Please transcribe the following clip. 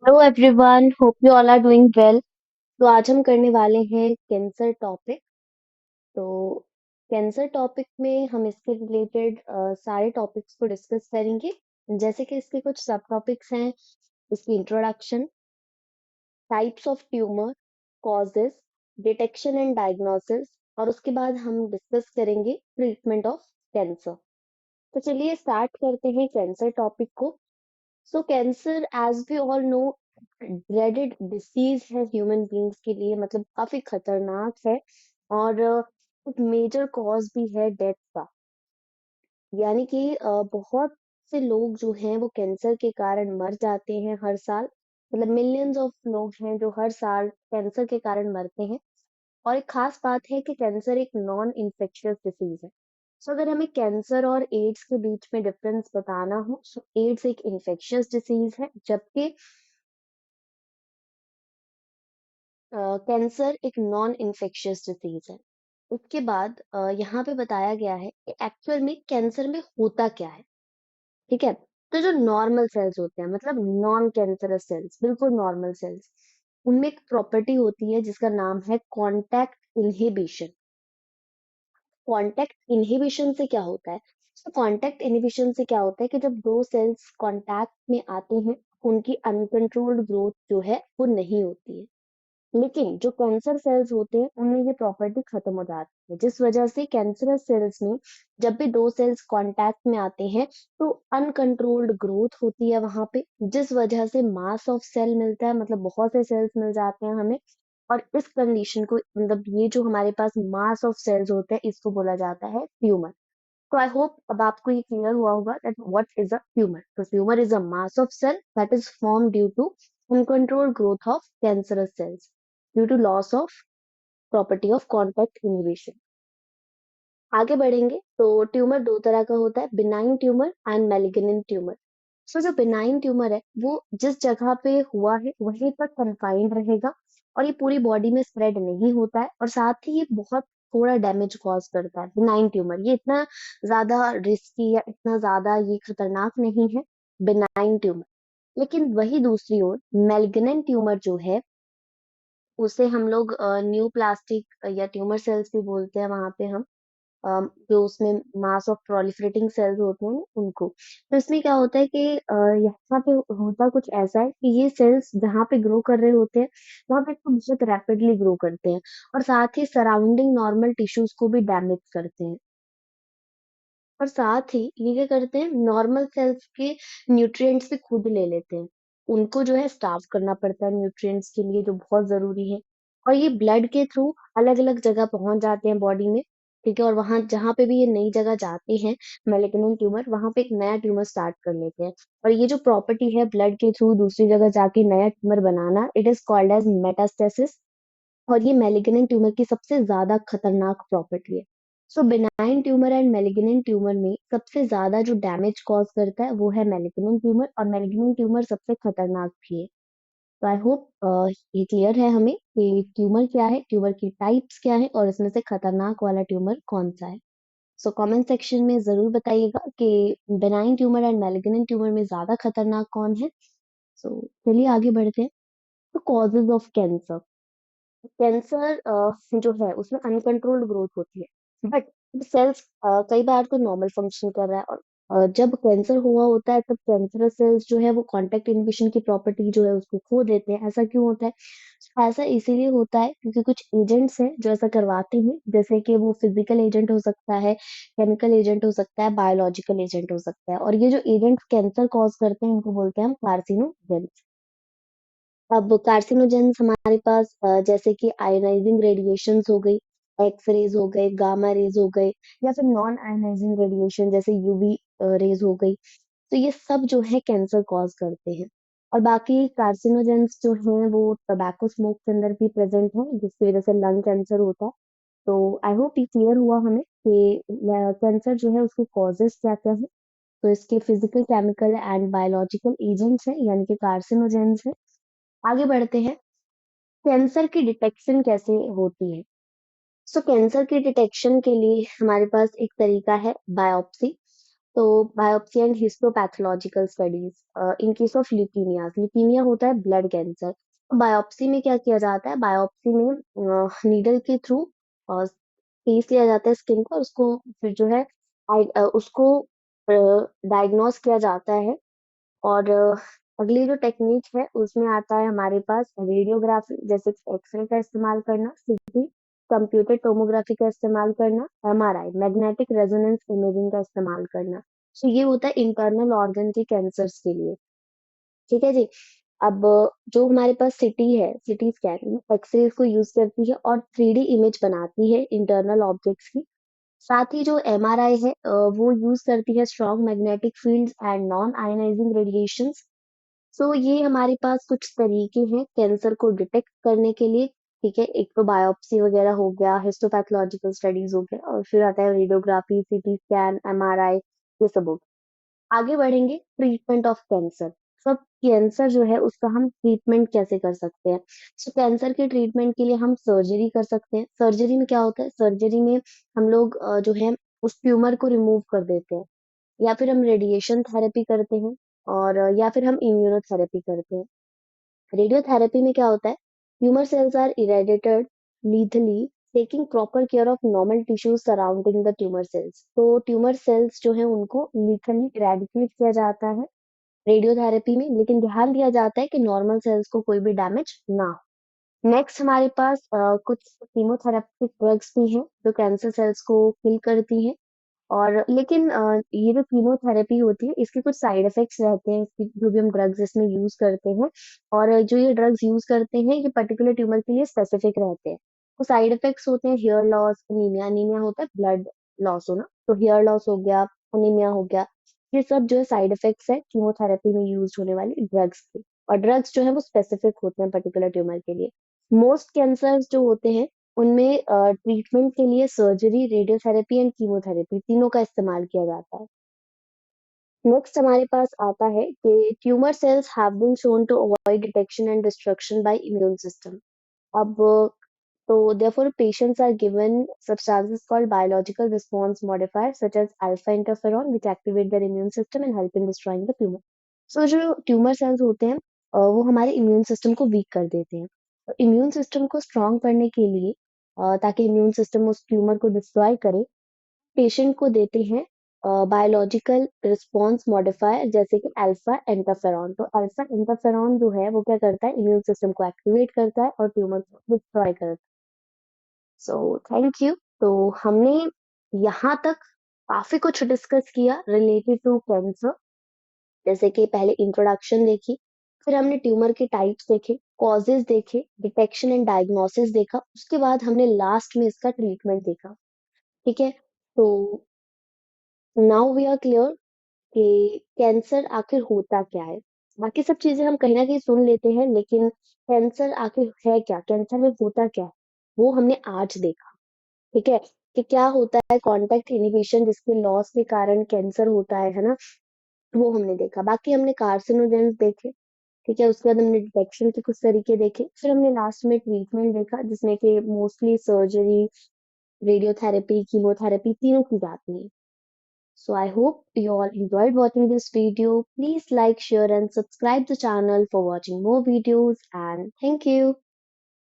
Hello everyone, hope you all are doing well. तो आज हम करने वाले हैं कैंसर टॉपिक। तो कैंसर टॉपिक में हम इसके रिलेटेड सारे टॉपिक्स को डिस्कस करेंगे। जैसे कि इसके कुछ सब टॉपिक्स हैं। इसकी introduction, types of tumour, causes, detection and diagnosis, और उसके बाद हम डिस्कस करेंगे ट्रीटमेंट ऑफ कैंसर। तो चलिए स्टार्ट करते हैं कैंसर टॉपिक को। So cancer, as we all know, dreaded disease है ह्यूमन बींग्स के लिए, मतलब काफी खतरनाक है। और एक मेजर कॉज भी है डेथ का। यानी कि बहुत से लोग जो हैं वो कैंसर के कारण मर जाते हैं हर साल। मतलब मिलियंस ऑफ लोग हैं जो हर साल कैंसर के कारण मरते हैं। और एक खास बात है कि कैंसर एक नॉन इन्फेक्शियस डिसीज है। सो अगर हमें कैंसर और एड्स के बीच में डिफरेंस बताना हो, तो एड्स एक इन्फेक्शियस डिसीज है, जबकि कैंसर एक नॉन इन्फेक्शियस डिसीज है। उसके बाद यहाँ पे बताया गया है कि एक्चुअल में कैंसर में होता क्या है। ठीक है। तो जो नॉर्मल सेल्स होते हैं, मतलब नॉन कैंसरस सेल्स, बिल्कुल नॉर्मल सेल्स, उनमें एक प्रॉपर्टी होती है जिसका नाम है कॉन्टैक्ट इनहिबिशन। कॉन्टैक्ट इनहिबिशन से क्या होता है? तो कॉन्टैक्ट इनहिबिशन से क्या होता है कि जब दो सेल्स कॉन्टैक्ट में आते हैं, उनकी अनकंट्रोल्ड ग्रोथ जो है वो नहीं होती है। लेकिन जो कैंसर सेल्स होते हैं उनमें ये प्रॉपर्टी खत्म हो जाती है, जिस वजह से कैंसरस सेल्स में जब भी दो सेल्स कांटेक्ट में आते हैं तो अनकंट्रोल्ड ग्रोथ होती है वहां पे, जिस वजह से मास ऑफ सेल मिलता है, मतलब बहुत से सेल्स मिल जाते हैं हमें। और इस कंडीशन को, मतलब ये जो हमारे पास मास ऑफ सेल्स होते हैं, इसको बोला जाता है ट्यूमर। तो आई होप अब आपको ये क्लियर हुआ होगा that what is a tumour. तो tumour is a mass of cell that is form due to uncontrolled growth of cancerous cells due to loss of property of contact inhibition। आगे बढ़ेंगे तो tumour दो तरह का होता है, benign tumour and malignant tumour. So जो benign tumour है वो जिस जगह पे हुआ है वहीं तक कन्फाइंड रहेगा, और ये पूरी बॉडी में स्प्रेड नहीं होता है, और साथ ही ये बहुत थोड़ा डैमेज कॉज करता है। बिनाइन ट्यूमर ये इतना ज्यादा रिस्की या इतना ज्यादा ये खतरनाक नहीं है, बिनाइन ट्यूमर। लेकिन वही दूसरी ओर मैलिग्नेंट ट्यूमर जो है, उसे हम लोग न्यू प्लास्टिक या ट्यूमर सेल्स भी बोलते हैं वहां पे हम। जो उसमें मास ऑफ प्रोलिफरेटिंग सेल्स होते हैं उनको। तो इसमें क्या होता है कि यहाँ पे होता कुछ ऐसा है कि ये सेल्स जहाँ पे ग्रो कर रहे होते हैं वहां पे इसको बहुत रैपिडली ग्रो करते हैं, और साथ ही सराउंडिंग नॉर्मल टिश्यूज को भी डैमेज करते हैं। और साथ ही ये क्या करते हैं, नॉर्मल सेल्स के न्यूट्रिएंट्स भी खुद ले लेते हैं। उनको जो है स्टार्व करना पड़ता है न्यूट्रिएंट्स के लिए, जो बहुत जरूरी है। और ये ब्लड के थ्रू अलग अलग जगह पहुंच जाते हैं बॉडी में। ठीक है। और वहां जहां पे भी ये नई जगह जाते हैं, मेलिग्नेंट ट्यूमर, वहां पे एक नया ट्यूमर स्टार्ट कर लेते हैं। और ये जो प्रॉपर्टी है ब्लड के थ्रू दूसरी जगह जाके नया ट्यूमर बनाना, it is called as metastasis. और ये मेलिग्नेंट ट्यूमर की सबसे ज्यादा खतरनाक प्रॉपर्टी है। So benign tumour and malignant tumour में सबसे ज्यादा जो डैमेज कॉज करता है वो है मेलिग्नेंट ट्यूमर, और मेलिग्नेंट ट्यूमर सबसे खतरनाक भी है। तो आई होप ये क्लियर है हमें कि ट्यूमर क्या है, ट्यूमर की टाइप्स क्या है, और इसमें से खतरनाक वाला ट्यूमर कौन सा है। सो कमेंट सेक्शन में जरूर बताइएगा कि benign tumour and malignant tumour में ज्यादा खतरनाक कौन है। सो चलिए आगे बढ़ते हैं। तो कॉजेज ऑफ कैंसर। कैंसर जो है उसमें अनकंट्रोल्ड ग्रोथ होती है, बट सेल्स कई बार तो नॉर्मल फंक्शन कर रहा है। और जब कैंसर हुआ होता है तब कैंसरस सेल्स जो है वो कांटेक्ट इनहिबिशन की प्रॉपर्टी जो है उसको खो देते हैं। ऐसा क्यों होता है? ऐसा इसीलिए होता है क्योंकि कुछ एजेंट्स हैं जो ऐसा करवाते हैं, जैसे कि वो फिजिकल एजेंट हो सकता है, केमिकल एजेंट हो सकता है, बायोलॉजिकल एजेंट हो सकता है। और ये जो एजेंट्स कैंसर कॉज करते हैं इनको बोलते हैं हम कार्सिनोजेन्स। अब कार्सिनोजेंस हमारे पास जैसे कि आयोनाइजिंग रेडिएशंस हो गई, एक्स रेज हो गए, गामा रेज हो गए, या फिर नॉन आयोनाइजिंग रेडिएशन जैसे यूवी रेज हो गई। तो ये सब जो है कैंसर कॉज करते हैं। और बाकी कार्सिनोजेंस जो हैं वो टबैको स्मोक के अंदर भी प्रेजेंट है, जिसकी वजह से लंग कैंसर होता है। तो आई होप ये क्लियर हुआ हमें कि कैंसर जो है उसके कॉजेस क्या क्या है। तो इसके physical, chemical and biological agents हैं, यानी कि कार्सिनोजेंस है। आगे बढ़ते हैं। कैंसर की डिटेक्शन कैसे होती है? सो कैंसर की डिटेक्शन के लिए हमारे पास एक तरीका है, बायोप्सी। तो biopsy and histopathological studies in case of leukaemia होता है ब्लड कैंसर। बायोप्सी में क्या किया जाता है, बायोप्सी में नीडल के थ्रू पीस लिया जाता है स्किन को, और उसको फिर जो है उसको डायग्नोस किया जाता है। और अगली जो टेक्निक है उसमें आता है हमारे पास रेडियोग्राफी, जैसे एक्सरे का इस्तेमाल करना, सीटी, कंप्यूटर टोमोग्राफी का इस्तेमाल करना, एमआरआई मैग्नेटिक रेजोनेंस इमेजिंग का इस्तेमाल करना। तो ये होता है इंटरनल ऑर्गन के कैंसर्स के लिए। ठीक है जी। अब जो हमारे पास सिटी है, सिटी स्कैन एक्सरे को यूज करती है और 3D इमेज बनाती है इंटरनल ऑब्जेक्ट्स की। साथ ही जो एमआरआई है वो यूज करती है strong magnetic fields and non ionising radiations. So ये हमारे पास कुछ तरीके हैं कैंसर को डिटेक्ट करने के लिए। ठीक है, एक तो बायोप्सी वगैरह हो गया, हिस्टोपैथोलॉजिकल स्टडीज हो गया, और फिर आता है रेडियोग्राफी, सीटी स्कैन, एमआरआई, ये सब हो गया। आगे बढ़ेंगे, ट्रीटमेंट ऑफ कैंसर। सब कैंसर जो है उसका हम ट्रीटमेंट कैसे कर सकते हैं। सो कैंसर के ट्रीटमेंट के लिए हम सर्जरी कर सकते हैं। सर्जरी में क्या होता है, सर्जरी में हम लोग जो है उस ट्यूमर को रिमूव कर देते हैं, या फिर हम रेडिएशन थेरेपी करते हैं, और या फिर हम इम्यूनोथेरेपी करते हैं। रेडियोथेरेपी में क्या होता है, tumour cells are irradiated lethally, taking proper care of normal tissues surrounding the tumour cells. तो ट्यूमर सेल्स जो है उनको लीथली इरेडिकेट किया जाता है रेडियोथेरेपी में, लेकिन ध्यान दिया जाता है कि नॉर्मल सेल्स को कोई भी डैमेज ना हो। नेक्स्ट हमारे पास कुछ कीमोथेरेपिक ड्रग्स भी हैं जो कैंसर सेल्स को किल करती हैं। और लेकिन ये जो कीमोथेरेपी होती है इसके कुछ साइड इफेक्ट्स रहते हैं, इसकी जो भी हम ड्रग्स इसमें यूज करते हैं, और जो ये ड्रग्स यूज करते हैं ये पर्टिकुलर ट्यूमर के लिए स्पेसिफिक रहते हैं। तो साइड इफेक्ट्स होते हैं हेयर लॉस, अनीमिया, अनीमिया होता है ब्लड लॉस होना, तो हेयर लॉस हो गया, अनीमिया हो गया। ये सब जो है साइड इफेक्ट्स है कीमोथेरेपी में यूज होने वाली ड्रग्स के। और ड्रग्स जो है वो स्पेसिफिक होते हैं पर्टिकुलर ट्यूमर के लिए। मोस्ट कैंसर्स जो होते हैं उनमें ट्रीटमेंट के लिए सर्जरी, रेडियोथेरेपी एंड कीमोथेरेपी तीनों का इस्तेमाल किया जाता है। नेक्स्ट हमारे पास आता है कि tumour cells have been shown to avoid detection and destruction by immune system. अब तो therefore patients are given substances called biological response modifiers such as alpha interferon which activate their immune system and help in destroying the tumor. So जो tumour cells होते हैं वो हमारे immune system को week कर देते हैं। इम्यून सिस्टम को स्ट्रॉन्ग करने के लिए ताकि इम्यून सिस्टम उस ट्यूमर को डिस्ट्रॉय करे, पेशेंट को देते हैं बायोलॉजिकल रिस्पॉन्स मॉडिफायर जैसे कि अल्फा इंटरफेरॉन। तो अल्फा इंटरफेरॉन जो है वो क्या करता है, इम्यून सिस्टम को एक्टिवेट करता है और ट्यूमर को डिस्ट्रॉय करता है। So thank you. तो हमने यहाँ तक काफी कुछ डिस्कस किया रिलेटेड टू कैंसर। जैसे कि पहले इंट्रोडक्शन देखी, फिर हमने ट्यूमर के टाइप्स देखे, कॉजेज देखे, डिटेक्शन एंड डायग्नोसिस देखा, उसके बाद हमने लास्ट में इसका ट्रीटमेंट देखा। ठीक है, तो नाउ वी आर क्लियर कि कैंसर आखिर होता क्या है। बाकी सब चीजें हम कहीं ना कहीं सुन लेते हैं, लेकिन कैंसर आखिर है क्या, कैंसर में होता क्या है, वो हमने आज देखा। ठीक है, कि क्या होता है कॉन्टैक्ट इनहिबिशन जिसके लॉस के कारण कैंसर होता है ना, वो हमने देखा। बाकी हमने कार्सिनोजेंस देखे। ठीक है, उसके बाद हमने डिटेक्शन के कुछ तरीके देखे, फिर हमने लास्ट में ट्रीटमेंट देखा जिसमें कि मोस्टली सर्जरी, रेडियोथेरेपी, कीमोथेरेपी तीनों की जाती है। So I hope you all enjoyed watching this video. Please like, share and subscribe the channel for watching more videos, and thank you.